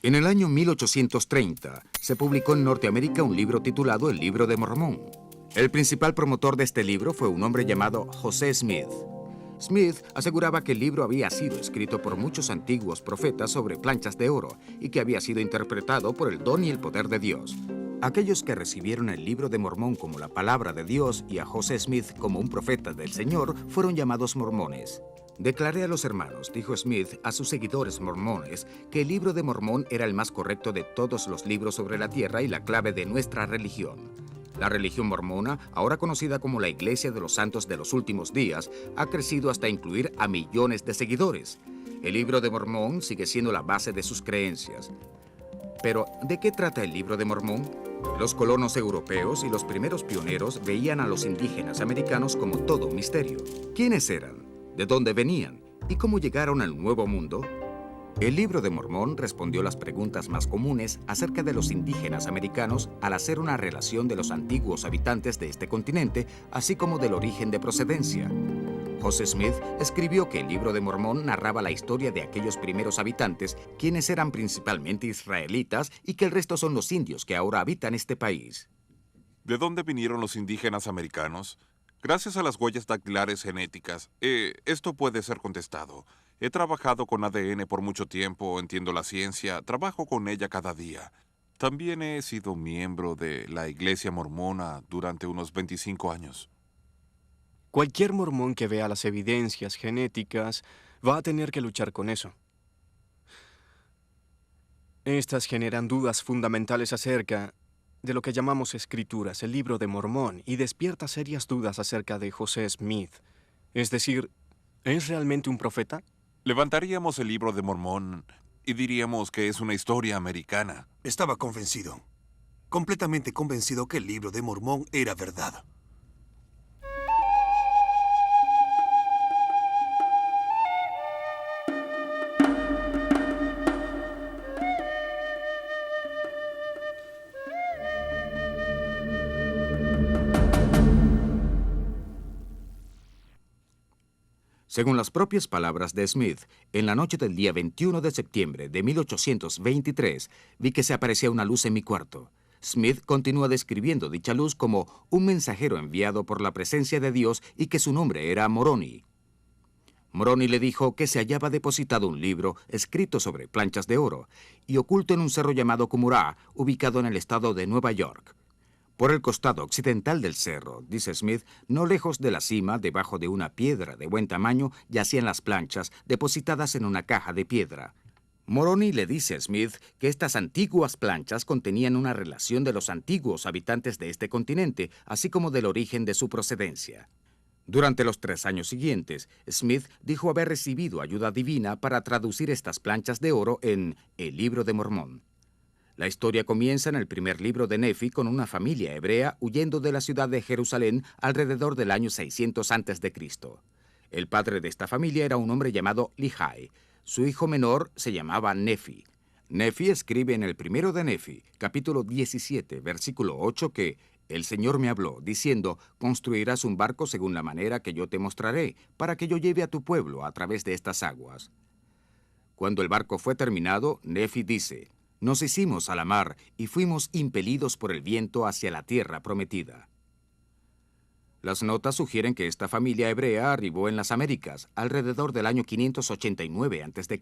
En el año 1830 se publicó en Norteamérica un libro titulado El Libro de Mormón. El principal promotor de este libro fue un hombre llamado José Smith. Smith aseguraba que el libro había sido escrito por muchos antiguos profetas sobre planchas de oro y que había sido interpretado por el don y el poder de Dios. Aquellos que recibieron el Libro de Mormón como la palabra de Dios y a José Smith como un profeta del Señor fueron llamados mormones. Declaré a los hermanos, dijo Smith a sus seguidores mormones, que el Libro de Mormón era el más correcto de todos los libros sobre la tierra y la clave de nuestra religión. La religión mormona, ahora conocida como la Iglesia de los Santos de los Últimos Días, ha crecido hasta incluir a millones de seguidores. El Libro de Mormón sigue siendo la base de sus creencias. Pero, ¿de qué trata el Libro de Mormón? Los colonos europeos y los primeros pioneros veían a los indígenas americanos como todo un misterio. ¿Quiénes eran? ¿De dónde venían? ¿Y cómo llegaron al Nuevo Mundo? El Libro de Mormón respondió las preguntas más comunes acerca de los indígenas americanos al hacer una relación de los antiguos habitantes de este continente, así como del origen de procedencia. José Smith escribió que el Libro de Mormón narraba la historia de aquellos primeros habitantes, quienes eran principalmente israelitas, y que el resto son los indios que ahora habitan este país. ¿De dónde vinieron los indígenas americanos? Gracias a las huellas dactilares genéticas, esto puede ser contestado. He trabajado con ADN por mucho tiempo, entiendo la ciencia, trabajo con ella cada día. También he sido miembro de la Iglesia Mormona durante unos 25 años. Cualquier mormón que vea las evidencias genéticas va a tener que luchar con eso. Estas generan dudas fundamentales acerca de lo que llamamos escrituras, el Libro de Mormón, y despierta serias dudas acerca de José Smith. Es decir, ¿es realmente un profeta? Levantaríamos el Libro de Mormón y diríamos que es una historia americana. Estaba convencido, completamente convencido que el Libro de Mormón era verdad. Según las propias palabras de Smith, en la noche del día 21 de septiembre de 1823, vi que se aparecía una luz en mi cuarto. Smith continúa describiendo dicha luz como un mensajero enviado por la presencia de Dios y que su nombre era Moroni. Moroni le dijo que se hallaba depositado un libro escrito sobre planchas de oro y oculto en un cerro llamado Cumorah, ubicado en el estado de Nueva York. Por el costado occidental del cerro, dice Smith, no lejos de la cima, debajo de una piedra de buen tamaño, yacían las planchas, depositadas en una caja de piedra. Moroni le dice a Smith que estas antiguas planchas contenían una relación de los antiguos habitantes de este continente, así como del origen de su procedencia. Durante los 3 años siguientes, Smith dijo haber recibido ayuda divina para traducir estas planchas de oro en El Libro de Mormón. La historia comienza en el primer libro de Nefi con una familia hebrea huyendo de la ciudad de Jerusalén alrededor del año 600 a.C. El padre de esta familia era un hombre llamado Lehi. Su hijo menor se llamaba Nefi. Nefi escribe en el primero de Nefi, capítulo 17, versículo 8, que el Señor me habló, diciendo, construirás un barco según la manera que yo te mostraré, para que yo lleve a tu pueblo a través de estas aguas. Cuando el barco fue terminado, Nefi dice, nos hicimos a la mar y fuimos impelidos por el viento hacia la tierra prometida. Las notas sugieren que esta familia hebrea arribó en las Américas alrededor del año 589 a.C.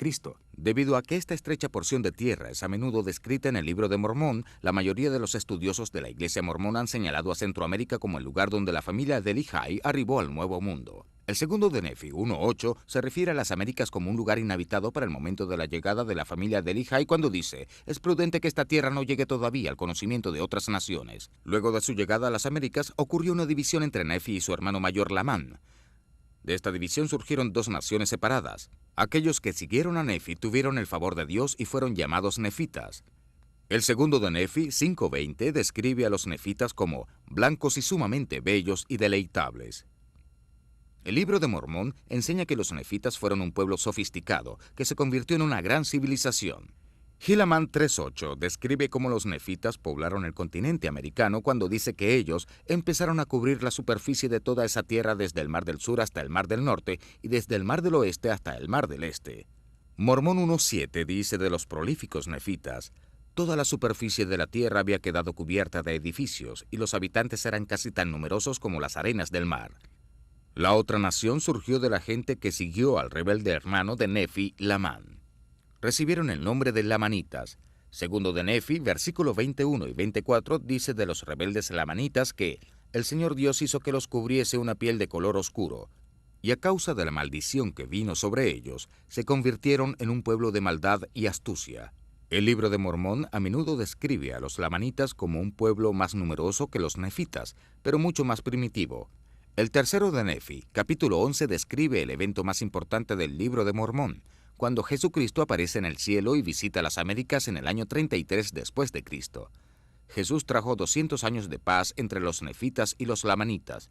Debido a que esta estrecha porción de tierra es a menudo descrita en el Libro de Mormón, la mayoría de los estudiosos de la Iglesia Mormona han señalado a Centroamérica como el lugar donde la familia de Lehi arribó al Nuevo Mundo. El segundo de Nefi, 1.8, se refiere a las Américas como un lugar inhabitado para el momento de la llegada de la familia de Lehi cuando dice, es prudente que esta tierra no llegue todavía al conocimiento de otras naciones. Luego de su llegada a las Américas, ocurrió una división entre Nefi y su hermano mayor Lamán. De esta división surgieron 2 naciones separadas. Aquellos que siguieron a Nefi tuvieron el favor de Dios y fueron llamados nefitas. El segundo de Nefi, 5.20, describe a los nefitas como blancos y sumamente bellos y deleitables. El Libro de Mormón enseña que los nefitas fueron un pueblo sofisticado que se convirtió en una gran civilización. Helaman 3.8 describe cómo los nefitas poblaron el continente americano cuando dice que ellos empezaron a cubrir la superficie de toda esa tierra desde el Mar del Sur hasta el Mar del Norte y desde el Mar del Oeste hasta el Mar del Este. Mormón 1:7 dice de los prolíficos nefitas: toda la superficie de la tierra había quedado cubierta de edificios, y los habitantes eran casi tan numerosos como las arenas del mar. La otra nación surgió de la gente que siguió al rebelde hermano de Nefi, Lamán. Recibieron el nombre de lamanitas. Segundo de Nefi, versículo 21 y 24, dice de los rebeldes lamanitas que el Señor Dios hizo que los cubriese una piel de color oscuro, y a causa de la maldición que vino sobre ellos, se convirtieron en un pueblo de maldad y astucia. El libro de Mormón a menudo describe a los lamanitas como un pueblo más numeroso que los nefitas, pero mucho más primitivo. El tercero de Nefi, capítulo 11, describe el evento más importante del libro de Mormón, cuando Jesucristo aparece en el cielo y visita las Américas en el año 33 después de Cristo. Jesús trajo 200 años de paz entre los nefitas y los lamanitas.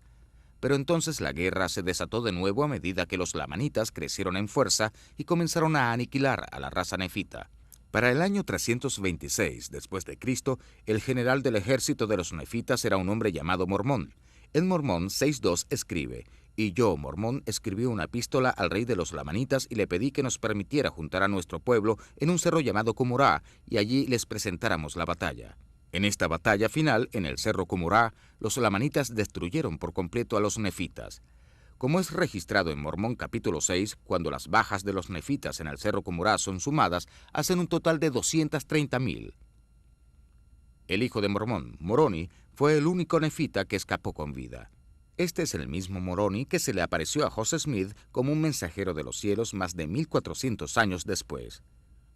Pero entonces la guerra se desató de nuevo a medida que los lamanitas crecieron en fuerza y comenzaron a aniquilar a la raza nefita. Para el año 326 después de Cristo, el general del ejército de los nefitas era un hombre llamado Mormón. En Mormón 6:2 escribe: y yo, Mormón, escribí una epístola al rey de los lamanitas y le pedí que nos permitiera juntar a nuestro pueblo en un cerro llamado Cumorá, y allí les presentáramos la batalla. En esta batalla final, en el cerro Cumorá, los lamanitas destruyeron por completo a los nefitas. Como es registrado en Mormón capítulo 6, cuando las bajas de los nefitas en el cerro Cumorá son sumadas, hacen un total de 230,000. El hijo de Mormón, Moroni, fue el único nefita que escapó con vida. Este es el mismo Moroni que se le apareció a José Smith como un mensajero de los cielos más de 1400 años después.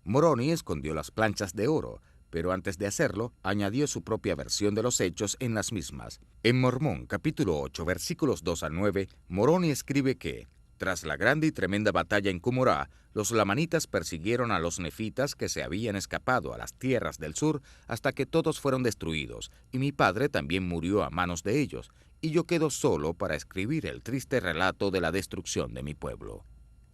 Moroni escondió las planchas de oro, pero antes de hacerlo, añadió su propia versión de los hechos en las mismas. En Mormón capítulo 8, versículos 2 al 9, Moroni escribe que, tras la grande y tremenda batalla en Cumorá, los lamanitas persiguieron a los nefitas que se habían escapado a las tierras del sur hasta que todos fueron destruidos, y mi padre también murió a manos de ellos, y yo quedo solo para escribir el triste relato de la destrucción de mi pueblo.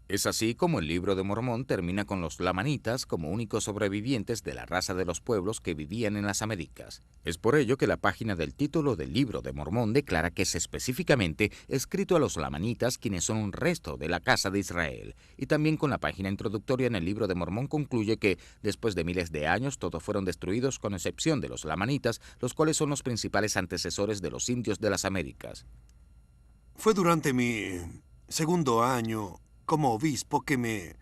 Es así como el libro de Mormón termina con los lamanitas como únicos sobrevivientes de la raza de los pueblos que vivían en las Américas. Es por ello que la página del título del libro de Mormón declara que es específicamente escrito a los lamanitas, quienes son un resto de la casa de Israel. Y también con la página introductoria en el libro de Mormón concluye que, después de miles de años, todos fueron destruidos con excepción de los lamanitas, los cuales son los principales antecesores de los indios de las Américas. Fue durante mi segundo año como obispo que me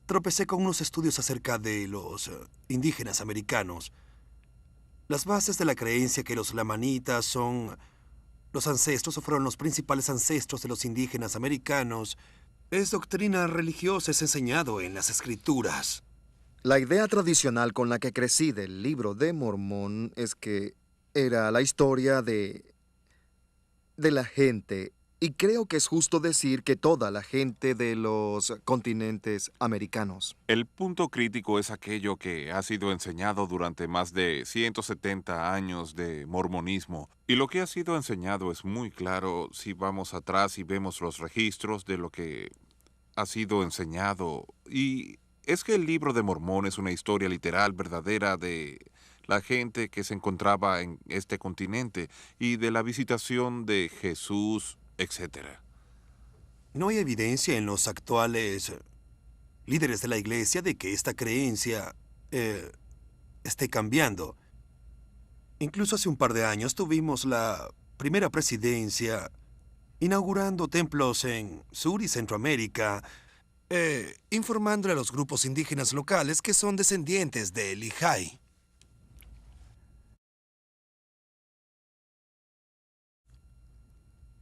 tropecé con unos estudios acerca de los indígenas americanos. Las bases de la creencia que los lamanitas son los ancestros o fueron los principales ancestros de los indígenas americanos es doctrina religiosa, es enseñado en las escrituras. La idea tradicional con la que crecí del libro de Mormón es que era la historia de la gente. Y creo que es justo decir que toda la gente de los continentes americanos. El punto crítico es aquello que ha sido enseñado durante más de 170 años de mormonismo. Y lo que ha sido enseñado es muy claro si vamos atrás y vemos los registros de lo que ha sido enseñado. Y es que el libro de Mormón es una historia literal, verdadera, de la gente que se encontraba en este continente y de la visitación de Jesús, etcétera. No hay evidencia en los actuales líderes de la iglesia de que esta creencia esté cambiando. Incluso hace un par de años tuvimos la primera presidencia inaugurando templos en Sur y Centroamérica, informándole a los grupos indígenas locales que son descendientes de Lehi.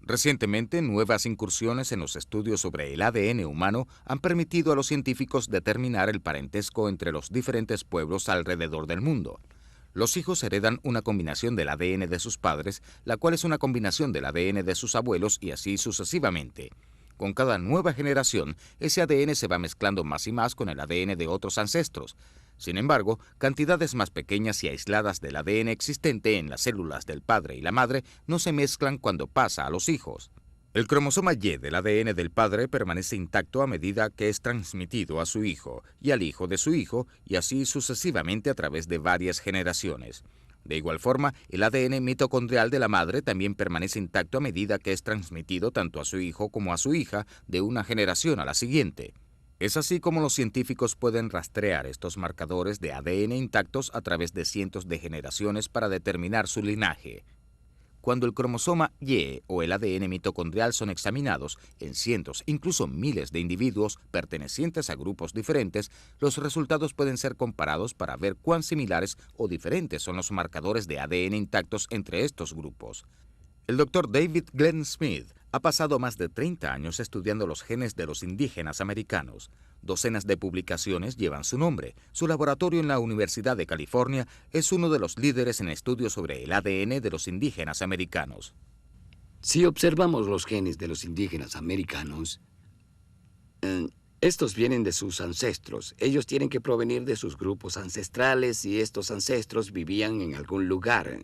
Recientemente, nuevas incursiones en los estudios sobre el ADN humano han permitido a los científicos determinar el parentesco entre los diferentes pueblos alrededor del mundo. Los hijos heredan una combinación del ADN de sus padres, la cual es una combinación del ADN de sus abuelos y así sucesivamente. Con cada nueva generación, ese ADN se va mezclando más y más con el ADN de otros ancestros. Sin embargo, cantidades más pequeñas y aisladas del ADN existente en las células del padre y la madre no se mezclan cuando pasa a los hijos. El cromosoma Y del ADN del padre permanece intacto a medida que es transmitido a su hijo y al hijo de su hijo, y así sucesivamente a través de varias generaciones. De igual forma, el ADN mitocondrial de la madre también permanece intacto a medida que es transmitido tanto a su hijo como a su hija de una generación a la siguiente. Es así como los científicos pueden rastrear estos marcadores de ADN intactos a través de cientos de generaciones para determinar su linaje. Cuando el cromosoma Y o el ADN mitocondrial son examinados en cientos, incluso miles de individuos pertenecientes a grupos diferentes, los resultados pueden ser comparados para ver cuán similares o diferentes son los marcadores de ADN intactos entre estos grupos. El Dr. David Glenn Smith ha pasado más de 30 años estudiando los genes de los indígenas americanos. Docenas de publicaciones llevan su nombre. Su laboratorio en la Universidad de California es uno de los líderes en estudios sobre el ADN de los indígenas americanos. Si observamos los genes de los indígenas americanos, estos vienen de sus ancestros. Ellos tienen que provenir de sus grupos ancestrales y estos ancestros vivían en algún lugar.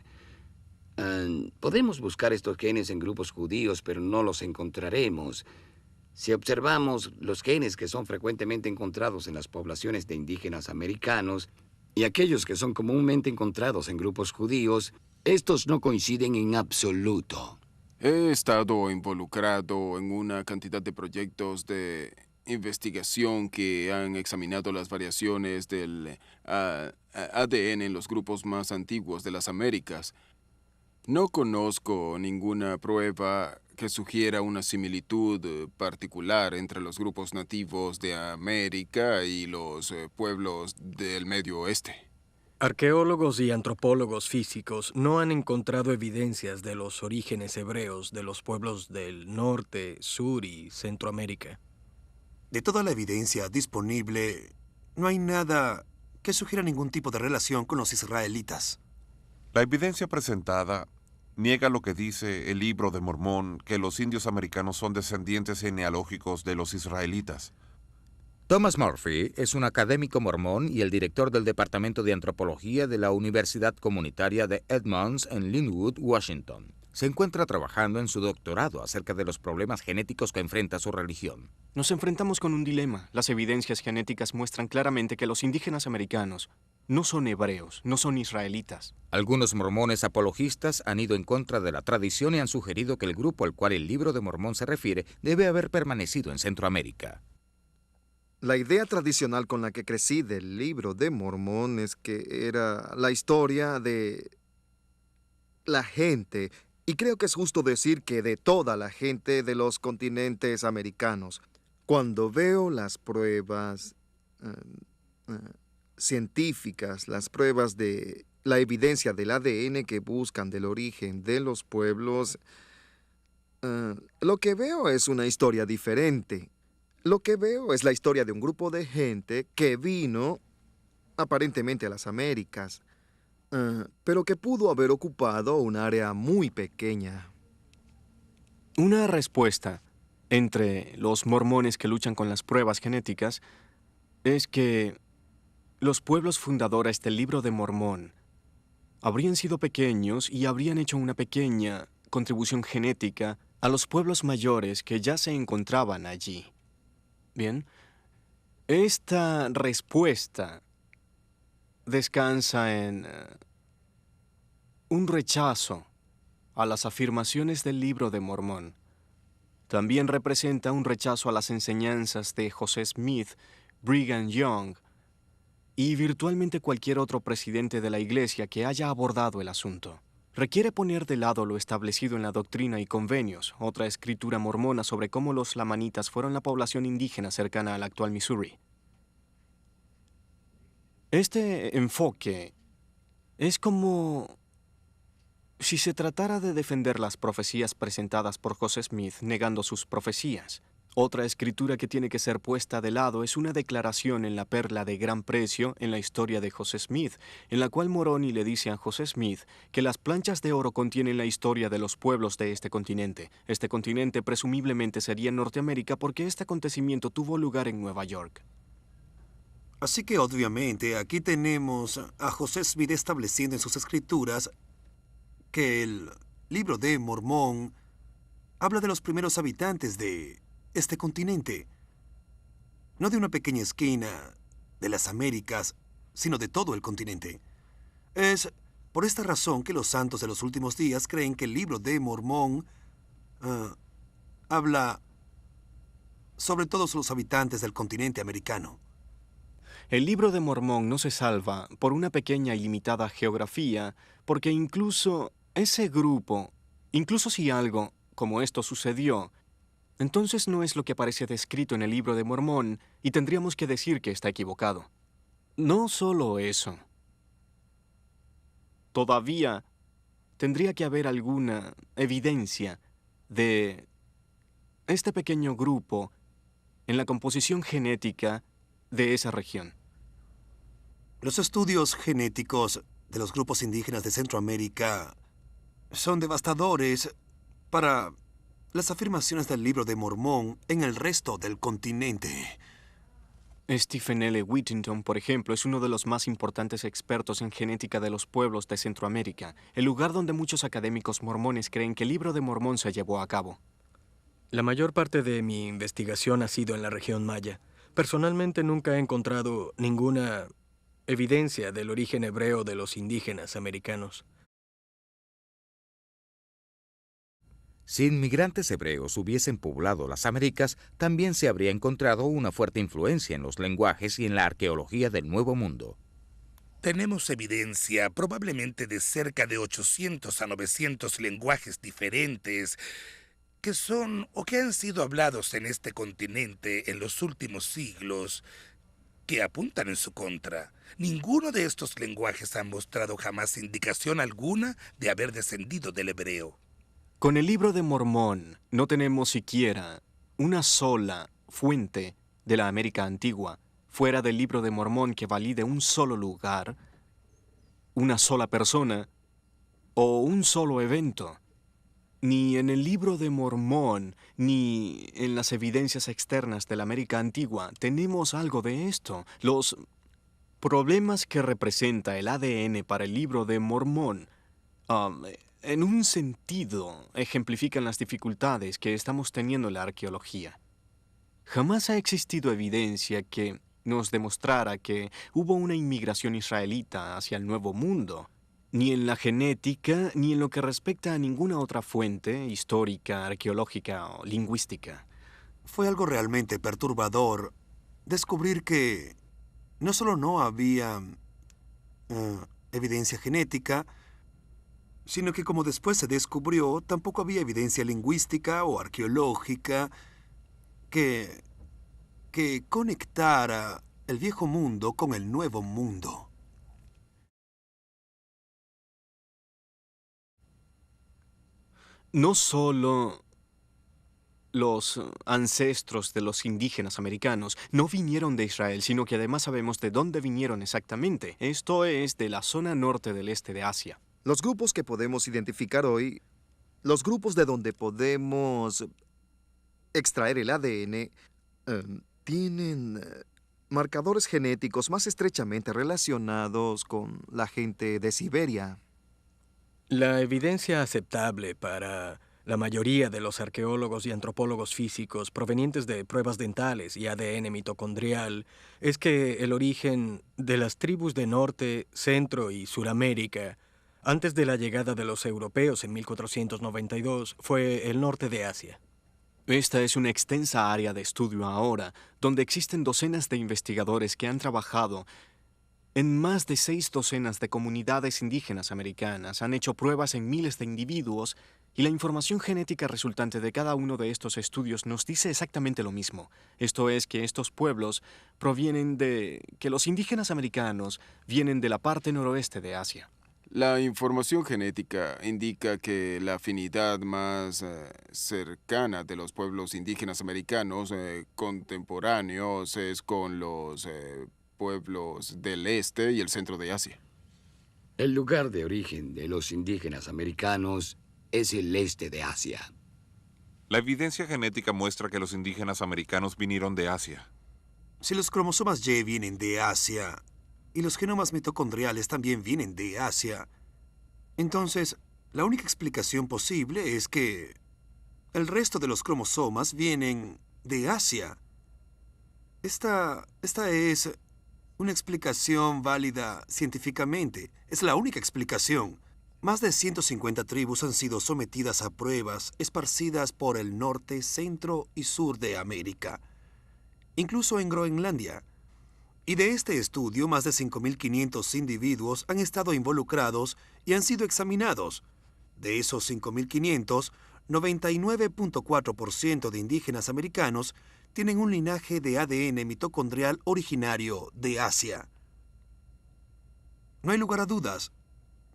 Podemos buscar estos genes en grupos judíos, pero no los encontraremos. Si observamos los genes que son frecuentemente encontrados en las poblaciones de indígenas americanos y aquellos que son comúnmente encontrados en grupos judíos, estos no coinciden en absoluto. He estado involucrado en una cantidad de proyectos de investigación que han examinado las variaciones del ADN en los grupos más antiguos de las Américas. No conozco ninguna prueba que sugiera una similitud particular entre los grupos nativos de América y los pueblos del Medio Oeste. Arqueólogos y antropólogos físicos no han encontrado evidencias de los orígenes hebreos de los pueblos del norte, sur y Centroamérica. De toda la evidencia disponible, no hay nada que sugiera ningún tipo de relación con los israelitas. La evidencia presentada niega lo que dice el Libro de Mormón, que los indios americanos son descendientes genealógicos de los israelitas. Thomas Murphy es un académico mormón y el director del Departamento de Antropología de la Universidad Comunitaria de Edmonds en Linwood, Washington. Se encuentra trabajando en su doctorado acerca de los problemas genéticos que enfrenta su religión. Nos enfrentamos con un dilema. Las evidencias genéticas muestran claramente que los indígenas americanos no son hebreos, no son israelitas. Algunos mormones apologistas han ido en contra de la tradición y han sugerido que el grupo al cual el Libro de Mormón se refiere debe haber permanecido en Centroamérica. La idea tradicional con la que crecí del Libro de Mormón es que era la historia de la gente, y creo que es justo decir que de toda la gente de los continentes americanos. Cuando veo las pruebas científicas, las pruebas de la evidencia del ADN que buscan del origen de los pueblos, lo que veo es una historia diferente. Lo que veo es la historia de un grupo de gente que vino aparentemente a las Américas, pero que pudo haber ocupado un área muy pequeña. Una respuesta entre los mormones que luchan con las pruebas genéticas es que los pueblos fundadores del Libro de Mormón habrían sido pequeños y habrían hecho una pequeña contribución genética a los pueblos mayores que ya se encontraban allí. Bien, esta respuesta descansa en un rechazo a las afirmaciones del Libro de Mormón. También representa un rechazo a las enseñanzas de José Smith, Brigham Young y virtualmente cualquier otro presidente de la Iglesia que haya abordado el asunto. Requiere poner de lado lo establecido en la Doctrina y Convenios, otra escritura mormona sobre cómo los lamanitas fueron la población indígena cercana al actual Missouri. Este enfoque es como si se tratara de defender las profecías presentadas por José Smith negando sus profecías. Otra escritura que tiene que ser puesta de lado es una declaración en la perla de gran precio en la historia de José Smith, en la cual Moroni le dice a José Smith que las planchas de oro contienen la historia de los pueblos de este continente. Este continente presumiblemente sería Norteamérica porque este acontecimiento tuvo lugar en Nueva York. Así que obviamente aquí tenemos a José Smith estableciendo en sus escrituras que el Libro de Mormón habla de los primeros habitantes de este continente, no de una pequeña esquina de las Américas, sino de todo el continente. Es por esta razón que los santos de los últimos días creen que el Libro de Mormón habla sobre todos los habitantes del continente americano. El libro de Mormón no se salva por una pequeña y limitada geografía, porque incluso ese grupo, incluso si algo como esto sucedió, entonces no es lo que aparece descrito en el libro de Mormón y tendríamos que decir que está equivocado. No solo eso. Todavía tendría que haber alguna evidencia de este pequeño grupo en la composición genética de esa región. Los estudios genéticos de los grupos indígenas de Centroamérica son devastadores para las afirmaciones del libro de Mormón en el resto del continente. Stephen L. Whittington, por ejemplo, es uno de los más importantes expertos en genética de los pueblos de Centroamérica, el lugar donde muchos académicos mormones creen que el libro de Mormón se llevó a cabo. La mayor parte de mi investigación ha sido en la región maya. Personalmente nunca he encontrado ninguna evidencia del origen hebreo de los indígenas americanos. Si inmigrantes hebreos hubiesen poblado las Américas, también se habría encontrado una fuerte influencia en los lenguajes y en la arqueología del Nuevo Mundo. Tenemos evidencia probablemente de cerca de 800 a 900 lenguajes diferentes que son o que han sido hablados en este continente en los últimos siglos que apuntan en su contra. Ninguno de estos lenguajes ha mostrado jamás indicación alguna de haber descendido del hebreo. Con el libro de Mormón no tenemos siquiera una sola fuente de la América antigua fuera del libro de Mormón que valide un solo lugar, una sola persona o un solo evento. Ni en el libro de Mormón ni en las evidencias externas de la América antigua tenemos algo de esto. Los problemas que representa el ADN para el libro de Mormón en un sentido ejemplifican las dificultades que estamos teniendo en la arqueología. Jamás ha existido evidencia que nos demostrara que hubo una inmigración israelita hacia el Nuevo Mundo, ni en la genética, ni en lo que respecta a ninguna otra fuente histórica, arqueológica o lingüística. Fue algo realmente perturbador descubrir que no solo no había evidencia genética, sino que, como después se descubrió, tampoco había evidencia lingüística o arqueológica que conectara el viejo mundo con el nuevo mundo. No solo los ancestros de los indígenas americanos no vinieron de Israel, sino que además sabemos de dónde vinieron exactamente. Esto es de la zona norte del este de Asia. Los grupos que podemos identificar hoy, los grupos de donde podemos extraer el ADN, tienen marcadores genéticos más estrechamente relacionados con la gente de Siberia. La evidencia aceptable para la mayoría de los arqueólogos y antropólogos físicos provenientes de pruebas dentales y ADN mitocondrial es que el origen de las tribus de Norte, Centro y Suramérica, antes de la llegada de los europeos en 1492, fue el norte de Asia. Esta es una extensa área de estudio ahora, donde existen docenas de investigadores que han trabajado en más de 6 docenas de comunidades indígenas americanas, han hecho pruebas en miles de individuos y la información genética resultante de cada uno de estos estudios nos dice exactamente lo mismo. Esto es que estos pueblos provienen que los indígenas americanos vienen de la parte noroeste de Asia. La información genética indica que la afinidad más cercana de los pueblos indígenas americanos contemporáneos es con los pueblos del este y el centro de Asia. El lugar de origen de los indígenas americanos es el este de Asia. La evidencia genética muestra que los indígenas americanos vinieron de Asia. Si los cromosomas Y vienen de Asia y los genomas mitocondriales también vienen de Asia, entonces la única explicación posible es que el resto de los cromosomas vienen de Asia. Esta es una explicación válida científicamente. Es la única explicación. Más de 150 tribus han sido sometidas a pruebas esparcidas por el norte, centro y sur de América. incluso en Groenlandia. Y de este estudio, más de 5.500 individuos han estado involucrados y han sido examinados. De esos 5.500, 99.4% de indígenas americanos tienen un linaje de ADN mitocondrial originario de Asia. No hay lugar a dudas,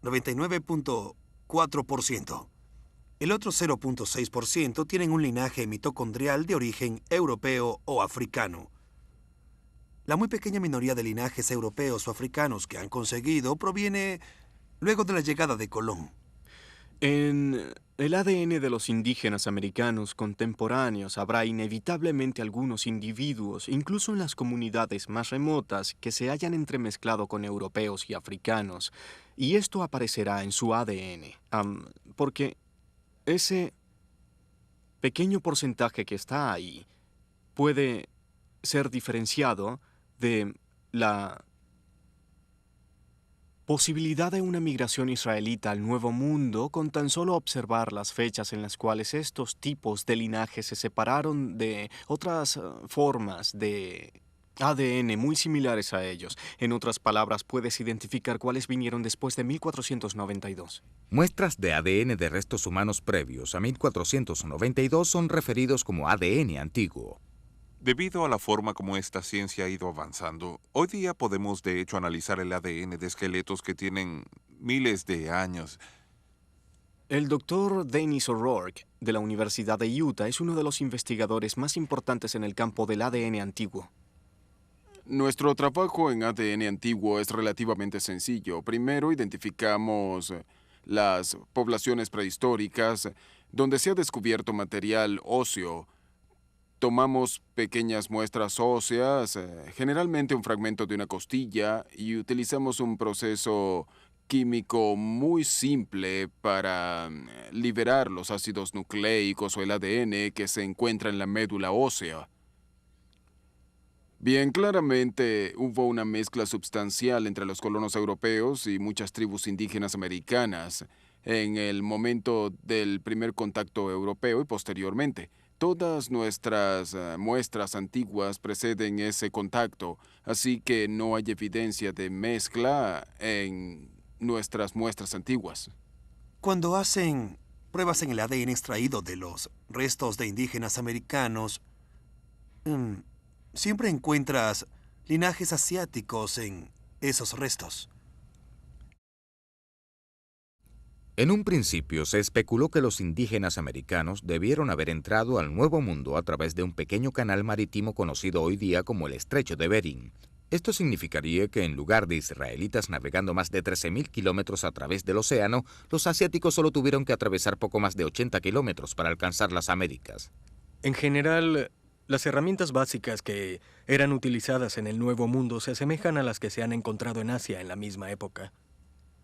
99.4%. El otro 0.6% tienen un linaje mitocondrial de origen europeo o africano. La muy pequeña minoría de linajes europeos o africanos que han conseguido proviene luego de la llegada de Colón. En el ADN de los indígenas americanos contemporáneos habrá inevitablemente algunos individuos, incluso en las comunidades más remotas, que se hayan entremezclado con europeos y africanos, y esto aparecerá en su ADN, porque ese pequeño porcentaje que está ahí puede ser diferenciado de la posibilidad de una migración israelita al Nuevo Mundo con tan solo observar las fechas en las cuales estos tipos de linaje se separaron de otras formas de ADN muy similares a ellos. En otras palabras, puedes identificar cuáles vinieron después de 1492. Muestras de ADN de restos humanos previos a 1492 son referidos como ADN antiguo. Debido a la forma como esta ciencia ha ido avanzando, hoy día podemos de hecho analizar el ADN de esqueletos que tienen miles de años. El doctor Dennis O'Rourke, de la Universidad de Utah, es uno de los investigadores más importantes en el campo del ADN antiguo. Nuestro trabajo en ADN antiguo es relativamente sencillo. Primero identificamos las poblaciones prehistóricas donde se ha descubierto material óseo. Tomamos pequeñas muestras óseas, generalmente un fragmento de una costilla, y utilizamos un proceso químico muy simple para liberar los ácidos nucleicos o el ADN que se encuentra en la médula ósea. Bien, claramente hubo una mezcla substancial entre los colonos europeos y muchas tribus indígenas americanas en el momento del primer contacto europeo y posteriormente. Todas nuestras muestras antiguas preceden ese contacto, así que no hay evidencia de mezcla en nuestras muestras antiguas. Cuando hacen pruebas en el ADN extraído de los restos de indígenas americanos, siempre encuentras linajes asiáticos en esos restos. En un principio se especuló que los indígenas americanos debieron haber entrado al Nuevo Mundo a través de un pequeño canal marítimo conocido hoy día como el Estrecho de Bering. Esto significaría que en lugar de israelitas navegando más de 13.000 kilómetros a través del océano, los asiáticos solo tuvieron que atravesar poco más de 80 kilómetros para alcanzar las Américas. En general, las herramientas básicas que eran utilizadas en el Nuevo Mundo se asemejan a las que se han encontrado en Asia en la misma época.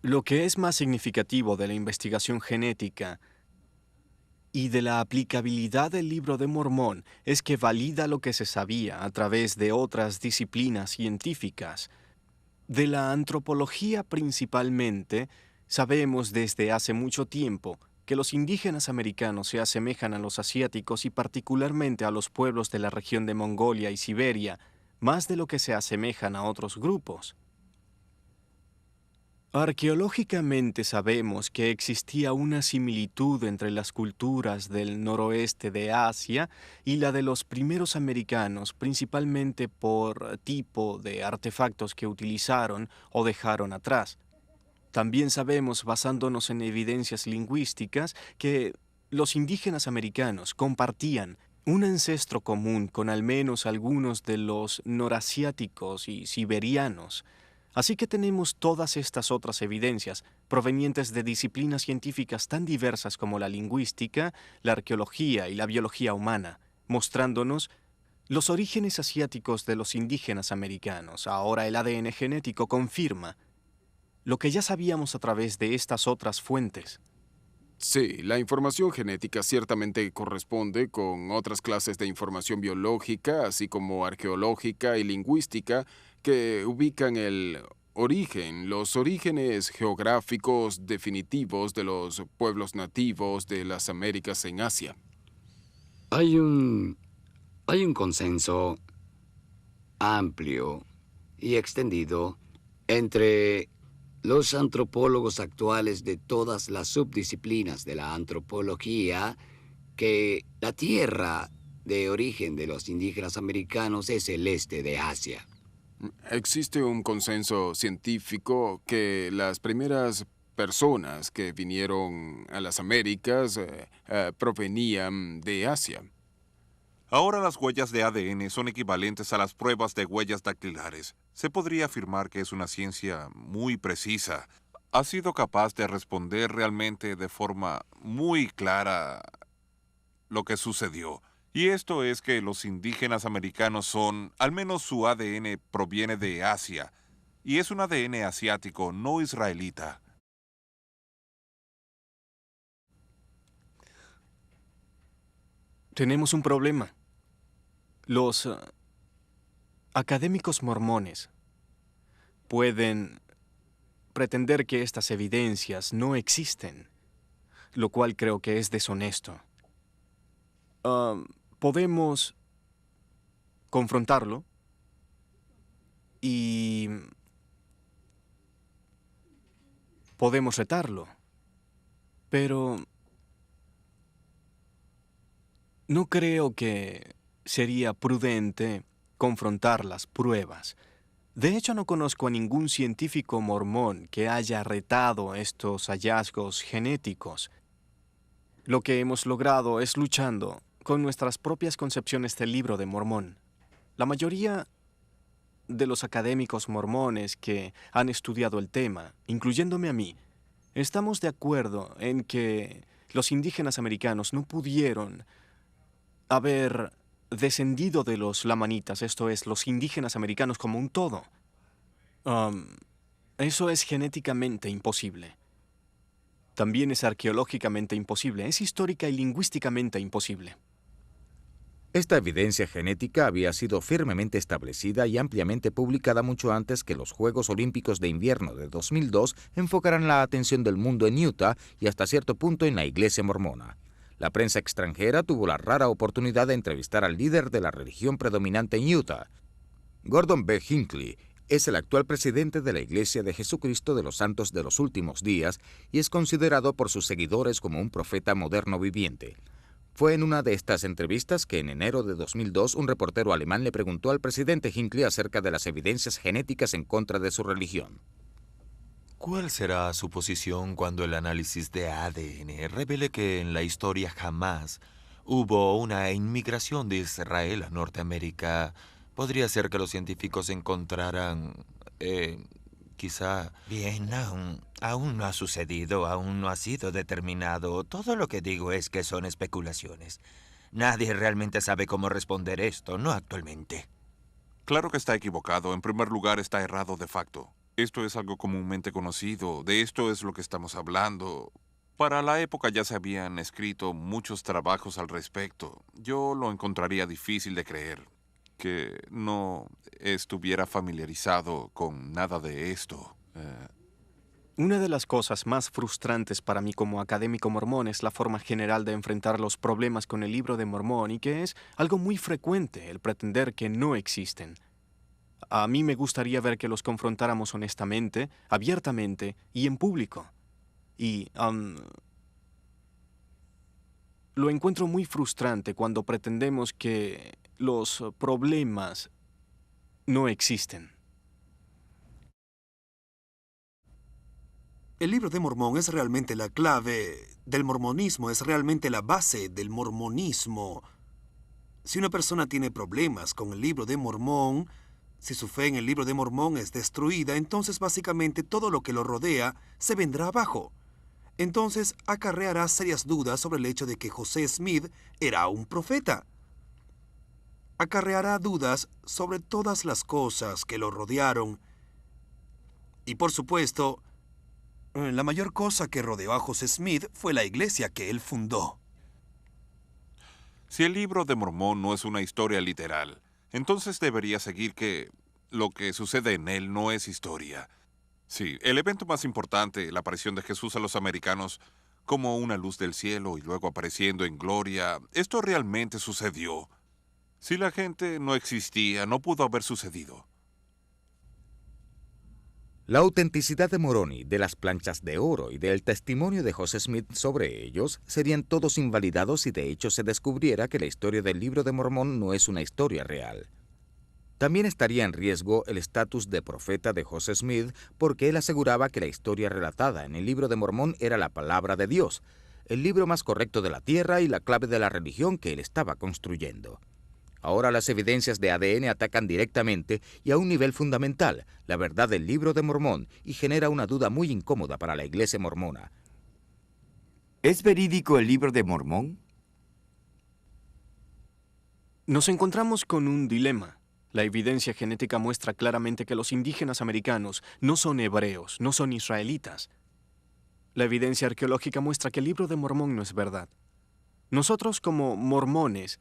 Lo que es más significativo de la investigación genética y de la aplicabilidad del Libro de Mormón es que valida lo que se sabía a través de otras disciplinas científicas. De la antropología principalmente, sabemos desde hace mucho tiempo que los indígenas americanos se asemejan a los asiáticos y particularmente a los pueblos de la región de Mongolia y Siberia, más de lo que se asemejan a otros grupos. Arqueológicamente sabemos que existía una similitud entre las culturas del noroeste de Asia y la de los primeros americanos, principalmente por tipo de artefactos que utilizaron o dejaron atrás. También sabemos, basándonos en evidencias lingüísticas, que los indígenas americanos compartían un ancestro común con al menos algunos de los norasiáticos y siberianos. Así que tenemos todas estas otras evidencias, provenientes de disciplinas científicas tan diversas como la lingüística, la arqueología y la biología humana, mostrándonos los orígenes asiáticos de los indígenas americanos. Ahora el ADN genético confirma lo que ya sabíamos a través de estas otras fuentes. Sí, la información genética ciertamente corresponde con otras clases de información biológica, así como arqueológica y lingüística, que ubican los orígenes geográficos definitivos de los pueblos nativos de las Américas en Asia. Hay un consenso amplio y extendido entre los antropólogos actuales de todas las subdisciplinas de la antropología que la tierra de origen de los indígenas americanos es el este de Asia. Existe un consenso científico que las primeras personas que vinieron a las Américas provenían de Asia. Ahora las huellas de ADN son equivalentes a las pruebas de huellas dactilares. Se podría afirmar que es una ciencia muy precisa. Ha sido capaz de responder realmente de forma muy clara lo que sucedió. Y esto es que los indígenas americanos son, al menos su ADN proviene de Asia, y es un ADN asiático, no israelita. Tenemos un problema. Los académicos mormones pueden pretender que estas evidencias no existen, lo cual creo que es deshonesto. Podemos confrontarlo y podemos retarlo, pero no creo que sería prudente confrontar las pruebas. De hecho, no conozco a ningún científico mormón que haya retado estos hallazgos genéticos. Lo que hemos logrado es luchando con nuestras propias concepciones del Libro de Mormón. La mayoría de los académicos mormones que han estudiado el tema, incluyéndome a mí, estamos de acuerdo en que los indígenas americanos no pudieron haber descendido de los lamanitas, esto es, los indígenas americanos como un todo. Eso es genéticamente imposible. También es arqueológicamente imposible, es histórica y lingüísticamente imposible. Esta evidencia genética había sido firmemente establecida y ampliamente publicada mucho antes que los Juegos Olímpicos de Invierno de 2002 enfocaran la atención del mundo en Utah y hasta cierto punto en la Iglesia mormona. La prensa extranjera tuvo la rara oportunidad de entrevistar al líder de la religión predominante en Utah. Gordon B. Hinckley es el actual presidente de la Iglesia de Jesucristo de los Santos de los Últimos Días y es considerado por sus seguidores como un profeta moderno viviente. Fue en una de estas entrevistas que en enero de 2002 un reportero alemán le preguntó al presidente Hinckley acerca de las evidencias genéticas en contra de su religión. ¿Cuál será su posición cuando el análisis de ADN revele que en la historia jamás hubo una inmigración de Israel a Norteamérica? ¿Podría ser que los científicos encontraran, quizá... Bien, aún no ha sucedido, aún no ha sido determinado. Todo lo que digo es que son especulaciones. Nadie realmente sabe cómo responder esto, no actualmente. Claro que está equivocado. En primer lugar, está errado de facto. Esto es algo comúnmente conocido. De esto es lo que estamos hablando. Para la época ya se habían escrito muchos trabajos al respecto. Yo lo encontraría difícil de creer que no estuviera familiarizado con nada de esto. Una de las cosas más frustrantes para mí como académico mormón es la forma general de enfrentar los problemas con el Libro de Mormón y que es algo muy frecuente el pretender que no existen. A mí me gustaría ver que los confrontáramos honestamente, abiertamente y en público. Y lo encuentro muy frustrante cuando pretendemos que los problemas no existen. El Libro de Mormón es realmente la clave del mormonismo, es realmente la base del mormonismo. Si una persona tiene problemas con el Libro de Mormón, si su fe en el Libro de Mormón es destruida, entonces básicamente todo lo que lo rodea se vendrá abajo. Entonces acarreará serias dudas sobre el hecho de que José Smith era un profeta. Acarreará dudas sobre todas las cosas que lo rodearon. Y por supuesto, la mayor cosa que rodeó a José Smith fue la iglesia que él fundó. Si el Libro de Mormón no es una historia literal, entonces debería seguir que lo que sucede en él no es historia. Sí, el evento más importante, la aparición de Jesús a los americanos como una luz del cielo y luego apareciendo en gloria, esto realmente sucedió. Si la gente no existía, no pudo haber sucedido. La autenticidad de Moroni, de las planchas de oro y del testimonio de José Smith sobre ellos serían todos invalidados si de hecho se descubriera que la historia del Libro de Mormón no es una historia real. También estaría en riesgo el estatus de profeta de José Smith porque él aseguraba que la historia relatada en el Libro de Mormón era la palabra de Dios, el libro más correcto de la tierra y la clave de la religión que él estaba construyendo. Ahora las evidencias de ADN atacan directamente y a un nivel fundamental la verdad del Libro de Mormón y genera una duda muy incómoda para la Iglesia mormona. ¿Es verídico el Libro de Mormón? Nos encontramos con un dilema. La evidencia genética muestra claramente que los indígenas americanos no son hebreos, no son israelitas. La evidencia arqueológica muestra que el Libro de Mormón no es verdad. Nosotros, como mormones,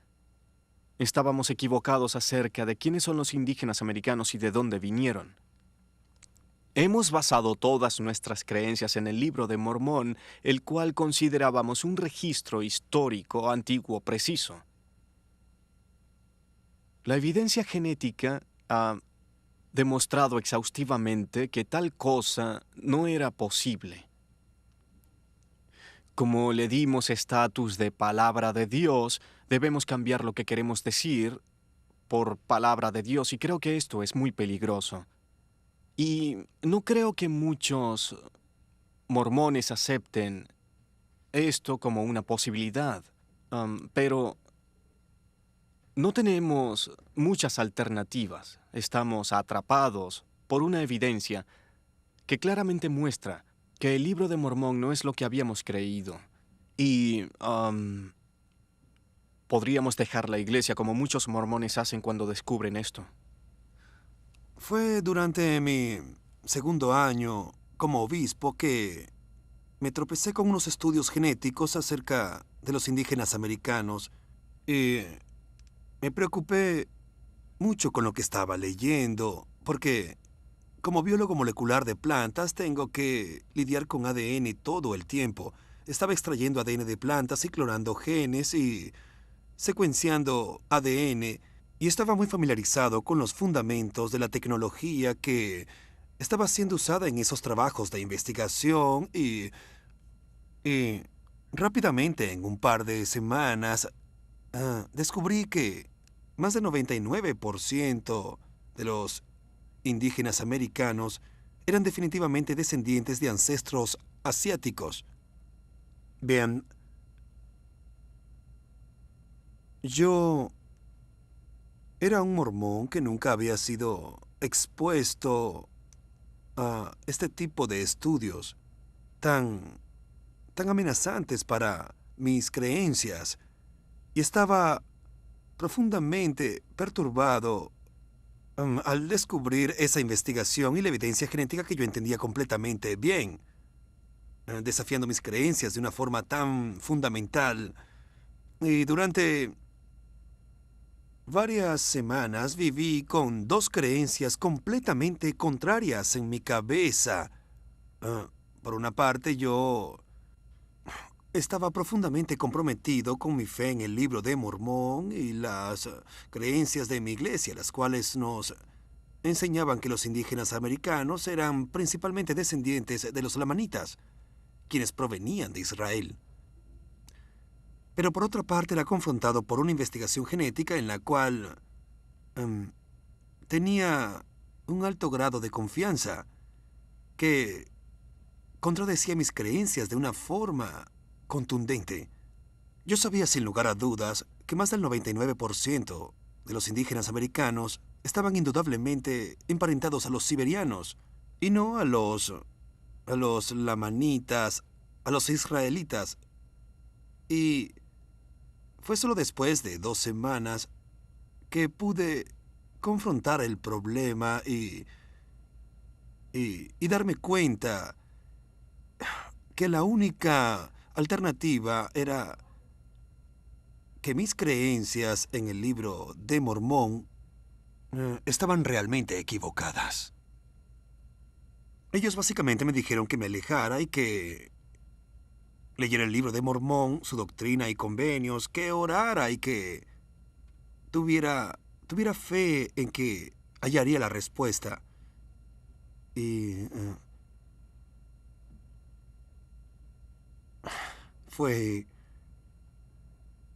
estábamos equivocados acerca de quiénes son los indígenas americanos y de dónde vinieron. Hemos basado todas nuestras creencias en el Libro de Mormón, el cual considerábamos un registro histórico antiguo preciso. La evidencia genética ha demostrado exhaustivamente que tal cosa no era posible. Como le dimos estatus de palabra de Dios, debemos cambiar lo que queremos decir por palabra de Dios, y creo que esto es muy peligroso. Y no creo que muchos mormones acepten esto como una posibilidad, pero no tenemos muchas alternativas. Estamos atrapados por una evidencia que claramente muestra que el Libro de Mormón no es lo que habíamos creído. Y podríamos dejar la iglesia como muchos mormones hacen cuando descubren esto. Fue durante mi segundo año como obispo que me tropecé con unos estudios genéticos acerca de los indígenas americanos y me preocupé mucho con lo que estaba leyendo, porque como biólogo molecular de plantas tengo que lidiar con ADN todo el tiempo. Estaba extrayendo ADN de plantas y clonando genes y secuenciando ADN, y estaba muy familiarizado con los fundamentos de la tecnología que estaba siendo usada en esos trabajos de investigación y rápidamente, en un par de semanas, descubrí que más del 99% de los indígenas americanos eran definitivamente descendientes de ancestros asiáticos. Vean, yo era un mormón que nunca había sido expuesto a este tipo de estudios tan amenazantes para mis creencias, y estaba profundamente perturbado al descubrir esa investigación y la evidencia genética que yo entendía completamente bien, desafiando mis creencias de una forma tan fundamental. Y durante varias semanas viví con dos creencias completamente contrarias en mi cabeza. Por una parte, yo estaba profundamente comprometido con mi fe en el Libro de Mormón y las creencias de mi iglesia, las cuales nos enseñaban que los indígenas americanos eran principalmente descendientes de los lamanitas, quienes provenían de Israel. Pero por otra parte era confrontado por una investigación genética en la cual tenía un alto grado de confianza que contradecía mis creencias de una forma contundente. Yo sabía sin lugar a dudas que más del 99% de los indígenas americanos estaban indudablemente emparentados a los siberianos y no a los lamanitas, a los israelitas. Y fue solo después de 2 semanas que pude confrontar el problema y darme cuenta que la única alternativa era que mis creencias en el Libro de Mormón estaban realmente equivocadas. Ellos básicamente me dijeron que me alejara y que leyera el Libro de Mormón, su doctrina y convenios, que orara y que tuviera fe en que hallaría la respuesta. Y fue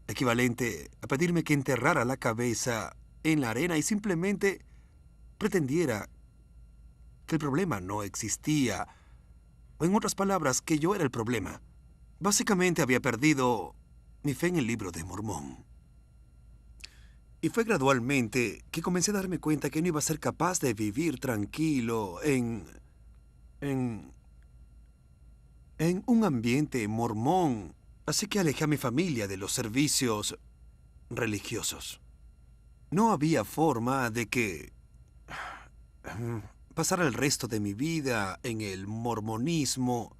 equivalente a pedirme que enterrara la cabeza en la arena y simplemente pretendiera que el problema no existía. O en otras palabras, que yo era el problema. Básicamente había perdido mi fe en el libro de Mormón. Y fue gradualmente que comencé a darme cuenta que no iba a ser capaz de vivir tranquilo en un ambiente mormón. Así que alejé a mi familia de los servicios religiosos. No había forma de que pasara el resto de mi vida en el mormonismo,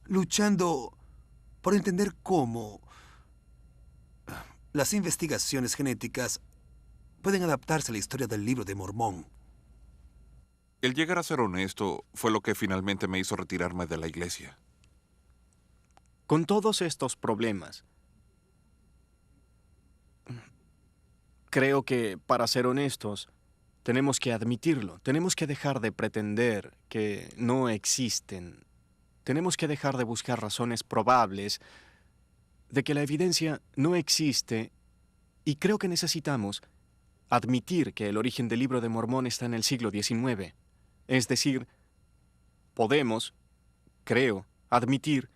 luchando por entender cómo las investigaciones genéticas pueden adaptarse a la historia del libro de Mormón. El llegar a ser honesto fue lo que finalmente me hizo retirarme de la iglesia. Con todos estos problemas, creo que, para ser honestos, tenemos que admitirlo. Tenemos que dejar de pretender que no existen. Tenemos que dejar de buscar razones probables de que la evidencia no existe, y creo que necesitamos admitir que el origen del libro de Mormón está en el siglo XIX. Es decir, podemos, creo, admitir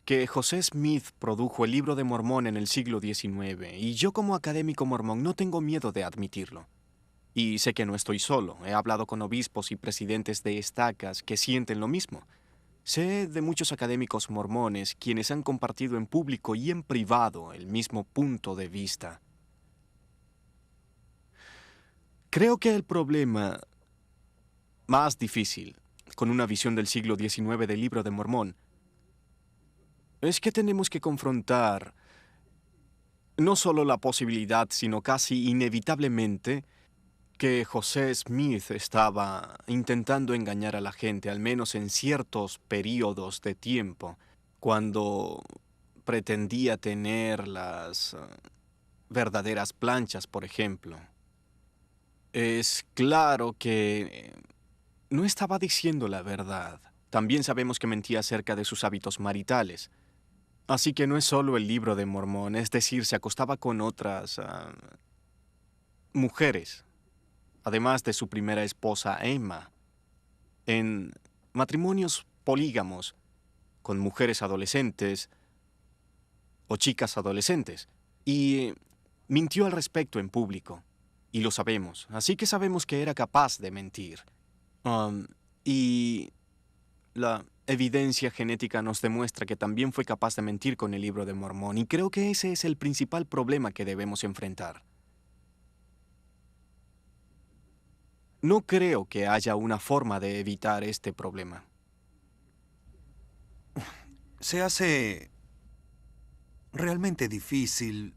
que José Smith produjo el libro de Mormón en el siglo XIX, y yo como académico mormón no tengo miedo de admitirlo. Y sé que no estoy solo. He hablado con obispos y presidentes de estacas que sienten lo mismo. Sé de muchos académicos mormones quienes han compartido en público y en privado el mismo punto de vista. Creo que el problema más difícil con una visión del siglo XIX del libro de Mormón es que tenemos que confrontar no solo la posibilidad, sino casi inevitablemente, que José Smith estaba intentando engañar a la gente, al menos en ciertos periodos de tiempo, cuando pretendía tener las verdaderas planchas, por ejemplo. Es claro que no estaba diciendo la verdad. También sabemos que mentía acerca de sus hábitos maritales. Así que no es solo el libro de Mormón, es decir, se acostaba con otras mujeres, además de su primera esposa, Emma, en matrimonios polígamos con mujeres adolescentes o chicas adolescentes, y mintió al respecto en público, y lo sabemos, así que sabemos que era capaz de mentir. Y la evidencia genética nos demuestra que también fue capaz de mentir con el libro de Mormón, y creo que ese es el principal problema que debemos enfrentar. No creo que haya una forma de evitar este problema. Se hace realmente difícil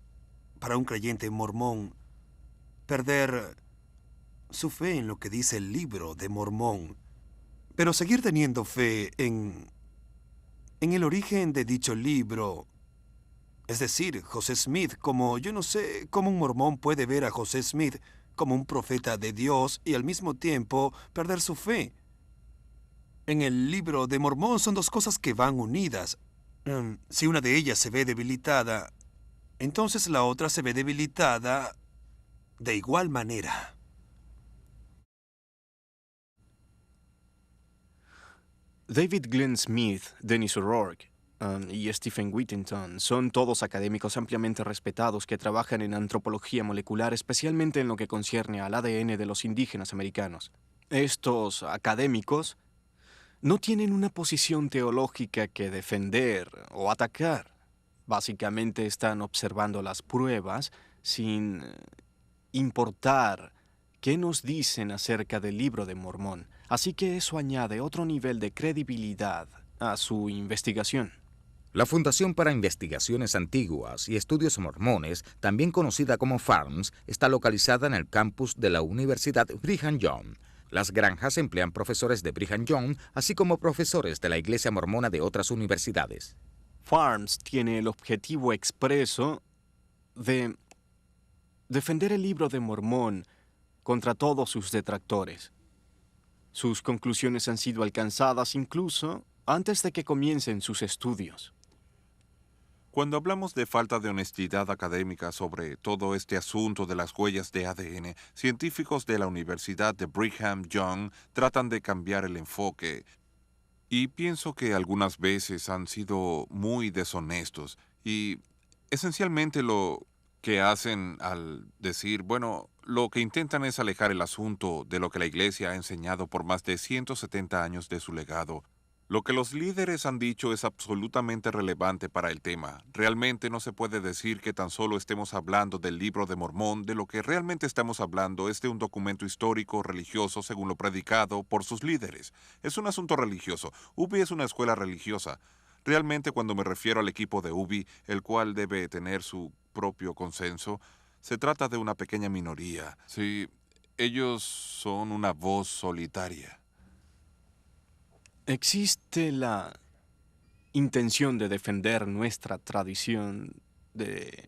para un creyente mormón perder su fe en lo que dice el libro de Mormón, pero seguir teniendo fe en el origen de dicho libro. Es decir, José Smith, como yo no sé cómo un mormón puede ver a José Smith como un profeta de Dios y al mismo tiempo perder su fe. En el libro de Mormón son dos cosas que van unidas. Si una de ellas se ve debilitada, entonces la otra se ve debilitada de igual manera. David Glenn Smith, Dennis O'Rourke y Stephen Whittington son todos académicos ampliamente respetados que trabajan en antropología molecular, especialmente en lo que concierne al ADN de los indígenas americanos. Estos académicos no tienen una posición teológica que defender o atacar. Básicamente están observando las pruebas sin importar qué nos dicen acerca del libro de Mormón. Así que eso añade otro nivel de credibilidad a su investigación. La Fundación para Investigaciones Antiguas y Estudios Mormones, también conocida como FARMS, está localizada en el campus de la Universidad Brigham Young. Las granjas emplean profesores de Brigham Young, así como profesores de la Iglesia Mormona de otras universidades. FARMS tiene el objetivo expreso de defender el Libro de Mormón contra todos sus detractores. Sus conclusiones han sido alcanzadas incluso antes de que comiencen sus estudios. Cuando hablamos de falta de honestidad académica sobre todo este asunto de las huellas de ADN, científicos de la Universidad de Brigham Young tratan de cambiar el enfoque. Y pienso que algunas veces han sido muy deshonestos. Y esencialmente lo que hacen al decir, bueno, lo que intentan es alejar el asunto de lo que la Iglesia ha enseñado por más de 170 años de su legado. Lo que los líderes han dicho es absolutamente relevante para el tema. Realmente no se puede decir que tan solo estemos hablando del Libro de Mormón. De lo que realmente estamos hablando es de un documento histórico religioso según lo predicado por sus líderes. Es un asunto religioso. UBI es una escuela religiosa. Realmente cuando me refiero al equipo de UBI, el cual debe tener su propio consenso, se trata de una pequeña minoría. Sí, ellos son una voz solitaria. Existe la intención de defender nuestra tradición, de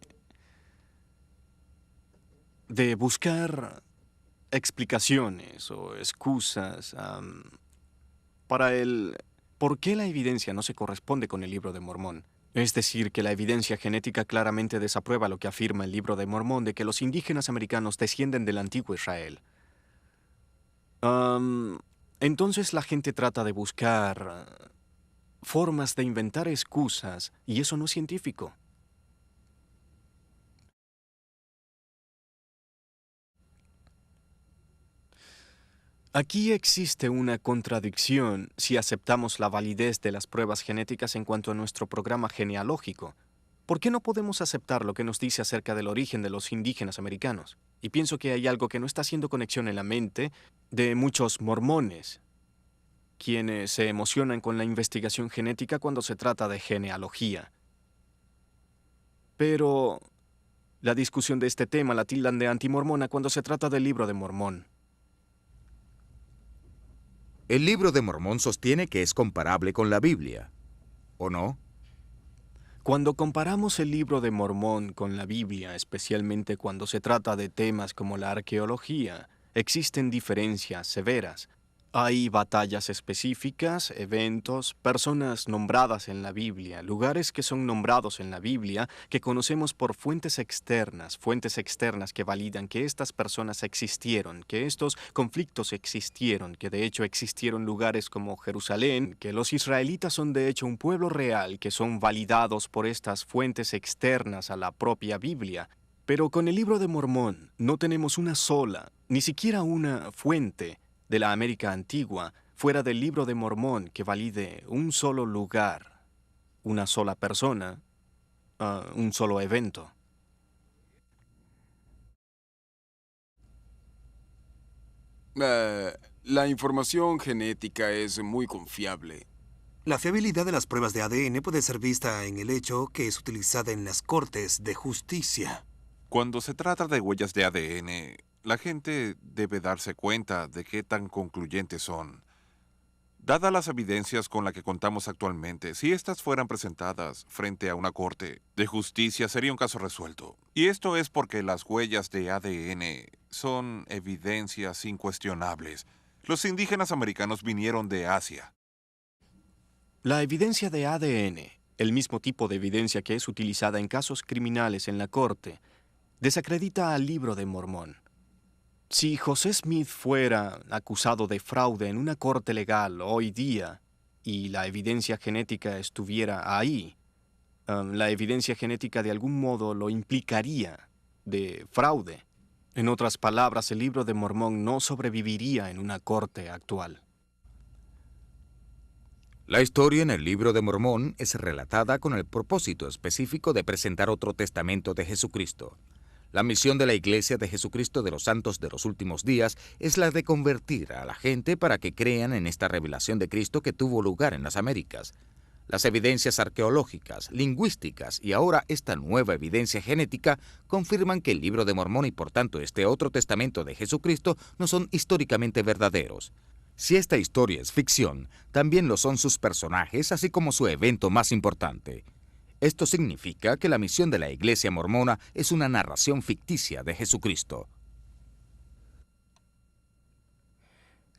buscar explicaciones o excusas para el por qué la evidencia no se corresponde con el Libro de Mormón. Es decir, que la evidencia genética claramente desaprueba lo que afirma el Libro de Mormón de que los indígenas americanos descienden del antiguo Israel. Entonces la gente trata de buscar formas de inventar excusas, y eso no es científico. Aquí existe una contradicción si aceptamos la validez de las pruebas genéticas en cuanto a nuestro programa genealógico. ¿Por qué no podemos aceptar lo que nos dice acerca del origen de los indígenas americanos? Y pienso que hay algo que no está haciendo conexión en la mente de muchos mormones, quienes se emocionan con la investigación genética cuando se trata de genealogía. Pero la discusión de este tema la tildan de antimormona cuando se trata del Libro de Mormón. El Libro de Mormón sostiene que es comparable con la Biblia, ¿o no? Cuando comparamos el Libro de Mormón con la Biblia, especialmente cuando se trata de temas como la arqueología, existen diferencias severas. Hay batallas específicas, eventos, personas nombradas en la Biblia, lugares que son nombrados en la Biblia que conocemos por fuentes externas que validan que estas personas existieron, que estos conflictos existieron, que de hecho existieron lugares como Jerusalén, que los israelitas son de hecho un pueblo real, que son validados por estas fuentes externas a la propia Biblia. Pero con el Libro de Mormón no tenemos una sola, ni siquiera una fuente de la América antigua, fuera del Libro de Mormón, que valide un solo lugar, una sola persona, un solo evento. La información genética es muy confiable. La fiabilidad de las pruebas de ADN puede ser vista en el hecho que es utilizada en las cortes de justicia. Cuando se trata de huellas de ADN, la gente debe darse cuenta de qué tan concluyentes son. Dadas las evidencias con las que contamos actualmente, si estas fueran presentadas frente a una corte de justicia, sería un caso resuelto. Y esto es porque las huellas de ADN son evidencias incuestionables. Los indígenas americanos vinieron de Asia. La evidencia de ADN, el mismo tipo de evidencia que es utilizada en casos criminales en la corte, desacredita al Libro de Mormón. Si José Smith fuera acusado de fraude en una corte legal hoy día y la evidencia genética estuviera ahí, la evidencia genética de algún modo lo implicaría de fraude. En otras palabras, el Libro de Mormón no sobreviviría en una corte actual. La historia en el Libro de Mormón es relatada con el propósito específico de presentar otro testamento de Jesucristo. La misión de la Iglesia de Jesucristo de los Santos de los Últimos Días es la de convertir a la gente para que crean en esta revelación de Cristo que tuvo lugar en las Américas. Las evidencias arqueológicas, lingüísticas y ahora esta nueva evidencia genética confirman que el Libro de Mormón y por tanto este otro testamento de Jesucristo no son históricamente verdaderos. Si esta historia es ficción, también lo son sus personajes, así como su evento más importante. Esto significa que la misión de la Iglesia mormona es una narración ficticia de Jesucristo.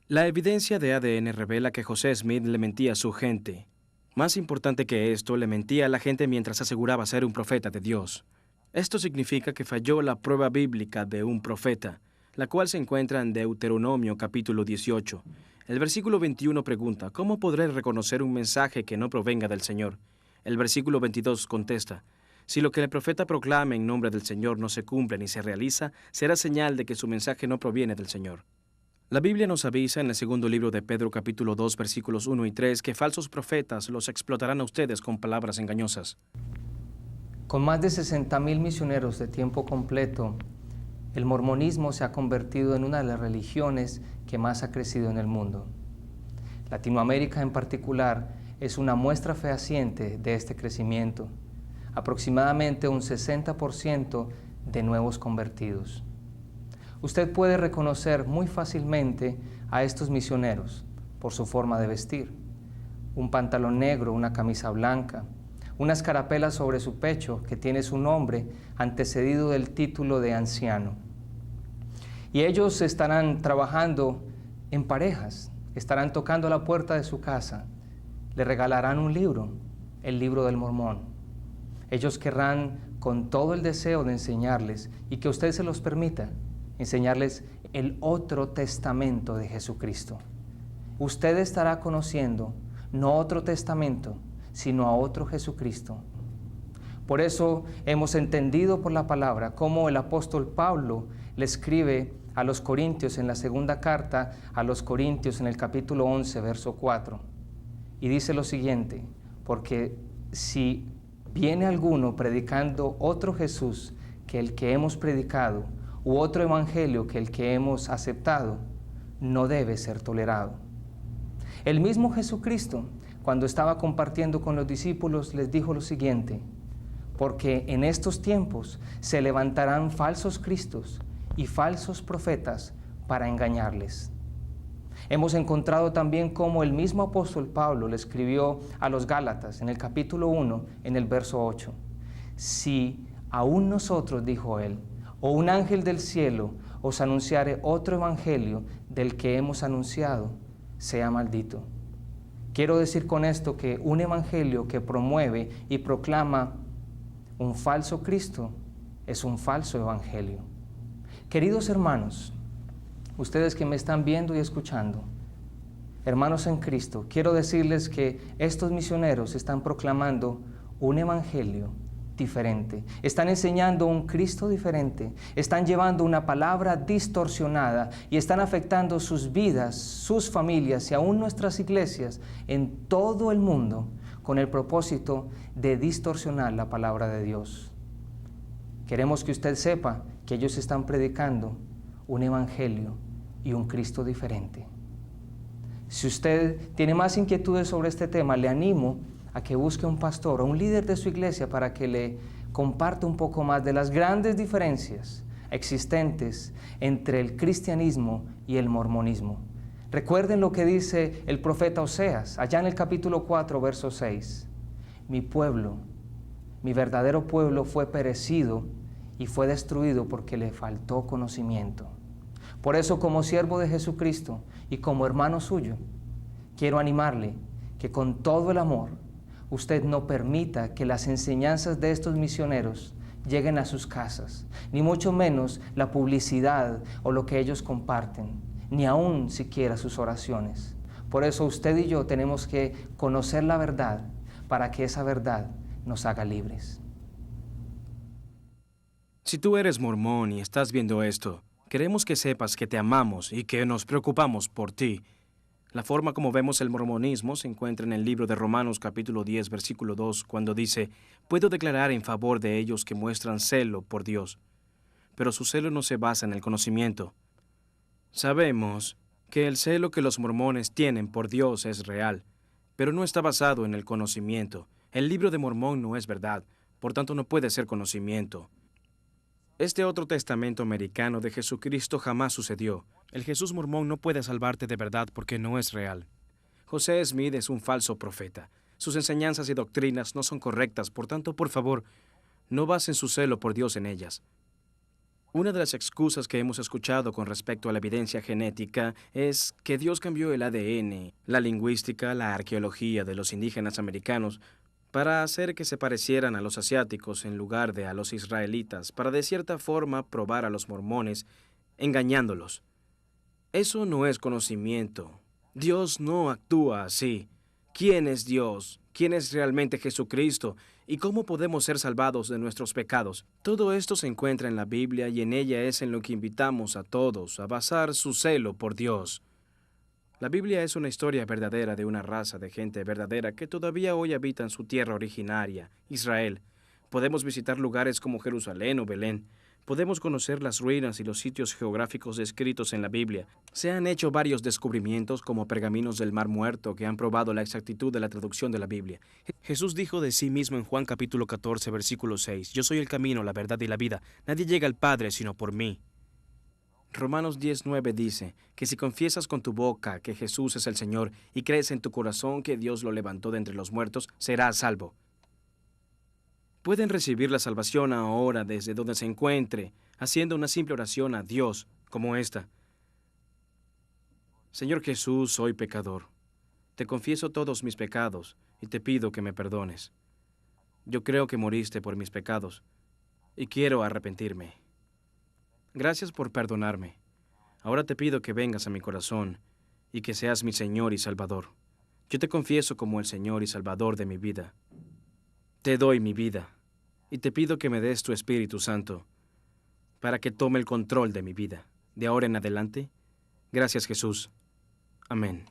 La evidencia de ADN revela que José Smith le mentía a su gente. Más importante que esto, le mentía a la gente mientras aseguraba ser un profeta de Dios. Esto significa que falló la prueba bíblica de un profeta, la cual se encuentra en Deuteronomio capítulo 18. El versículo 21 pregunta, ¿cómo podré reconocer un mensaje que no provenga del Señor? El versículo 22 contesta, si lo que el profeta proclame en nombre del Señor no se cumple ni se realiza, será señal de que su mensaje no proviene del Señor. La Biblia nos avisa en el segundo libro de Pedro capítulo 2 versículos 1 y 3 que falsos profetas los explotarán a ustedes con palabras engañosas. Con más de 60,000 misioneros de tiempo completo, el mormonismo se ha convertido en una de las religiones que más ha crecido en el mundo. Latinoamérica en particular es una muestra fehaciente de este crecimiento, aproximadamente un 60% de nuevos convertidos. Usted puede reconocer muy fácilmente a estos misioneros por su forma de vestir. Un pantalón negro, una camisa blanca, una escarapela sobre su pecho que tiene su nombre antecedido del título de anciano. Y ellos estarán trabajando en parejas, estarán tocando la puerta de su casa, le regalarán un libro, el libro del Mormón. Ellos querrán con todo el deseo de enseñarles y que usted se los permita, enseñarles el otro testamento de Jesucristo. Usted estará conociendo no otro testamento, sino a otro Jesucristo. Por eso hemos entendido por la palabra cómo el apóstol Pablo le escribe a los Corintios en la segunda carta a los Corintios en el capítulo 11, verso 4. Y dice lo siguiente, porque si viene alguno predicando otro Jesús que el que hemos predicado, u otro evangelio que el que hemos aceptado, no debe ser tolerado. El mismo Jesucristo, cuando estaba compartiendo con los discípulos, les dijo lo siguiente, porque en estos tiempos se levantarán falsos cristos y falsos profetas para engañarles. Hemos encontrado también cómo el mismo apóstol Pablo le escribió a los Gálatas en el capítulo 1, en el verso 8. Si aún nosotros, dijo él, o un ángel del cielo os anunciare otro evangelio del que hemos anunciado, sea maldito. Quiero decir con esto que un evangelio que promueve y proclama un falso Cristo es un falso evangelio. Queridos hermanos, ustedes que me están viendo y escuchando, hermanos en Cristo, quiero decirles que estos misioneros están proclamando un evangelio diferente, están enseñando un Cristo diferente, están llevando una palabra distorsionada y están afectando sus vidas, sus familias y aún nuestras iglesias en todo el mundo con el propósito de distorsionar la palabra de Dios. Queremos que usted sepa que ellos están predicando un evangelio y un Cristo diferente. Si usted tiene más inquietudes sobre este tema, le animo a que busque un pastor o un líder de su iglesia para que le comparta un poco más de las grandes diferencias existentes entre el cristianismo y el mormonismo. Recuerden lo que dice el profeta Oseas, allá en el capítulo 4, verso 6. Mi pueblo, mi verdadero pueblo fue perecido y fue destruido porque le faltó conocimiento. Por eso, como siervo de Jesucristo y como hermano suyo, quiero animarle que con todo el amor usted no permita que las enseñanzas de estos misioneros lleguen a sus casas, ni mucho menos la publicidad o lo que ellos comparten, ni aún siquiera sus oraciones. Por eso usted y yo tenemos que conocer la verdad para que esa verdad nos haga libres. Si tú eres mormón y estás viendo esto, queremos que sepas que te amamos y que nos preocupamos por ti. La forma como vemos el mormonismo se encuentra en el libro de Romanos capítulo 10, versículo 2, cuando dice, «Puedo declarar en favor de ellos que muestran celo por Dios, pero su celo no se basa en el conocimiento». Sabemos que el celo que los mormones tienen por Dios es real, pero no está basado en el conocimiento. El libro de Mormón no es verdad, por tanto no puede ser conocimiento. Este otro testamento americano de Jesucristo jamás sucedió. El Jesús mormón no puede salvarte de verdad porque no es real. José Smith es un falso profeta. Sus enseñanzas y doctrinas no son correctas, por tanto, por favor, no basen su celo por Dios en ellas. Una de las excusas que hemos escuchado con respecto a la evidencia genética es que Dios cambió el ADN, la lingüística, la arqueología de los indígenas americanos para hacer que se parecieran a los asiáticos en lugar de a los israelitas, para de cierta forma probar a los mormones, engañándolos. Eso no es conocimiento. Dios no actúa así. ¿Quién es Dios? ¿Quién es realmente Jesucristo? ¿Y cómo podemos ser salvados de nuestros pecados? Todo esto se encuentra en la Biblia y en ella es en lo que invitamos a todos a basar su celo por Dios. La Biblia es una historia verdadera de una raza de gente verdadera que todavía hoy habita en su tierra originaria, Israel. Podemos visitar lugares como Jerusalén o Belén. Podemos conocer las ruinas y los sitios geográficos descritos en la Biblia. Se han hecho varios descubrimientos como pergaminos del Mar Muerto que han probado la exactitud de la traducción de la Biblia. Jesús dijo de sí mismo en Juan capítulo 14, versículo 6, «Yo soy el camino, la verdad y la vida. Nadie llega al Padre sino por mí». Romanos 10:9 dice que si confiesas con tu boca que Jesús es el Señor y crees en tu corazón que Dios lo levantó de entre los muertos, serás salvo. Pueden recibir la salvación ahora desde donde se encuentre, haciendo una simple oración a Dios, como esta. Señor Jesús, soy pecador. Te confieso todos mis pecados y te pido que me perdones. Yo creo que moriste por mis pecados y quiero arrepentirme. Gracias por perdonarme. Ahora te pido que vengas a mi corazón y que seas mi Señor y Salvador. Yo te confieso como el Señor y Salvador de mi vida. Te doy mi vida y te pido que me des tu Espíritu Santo para que tome el control de mi vida. De ahora en adelante, gracias Jesús. Amén.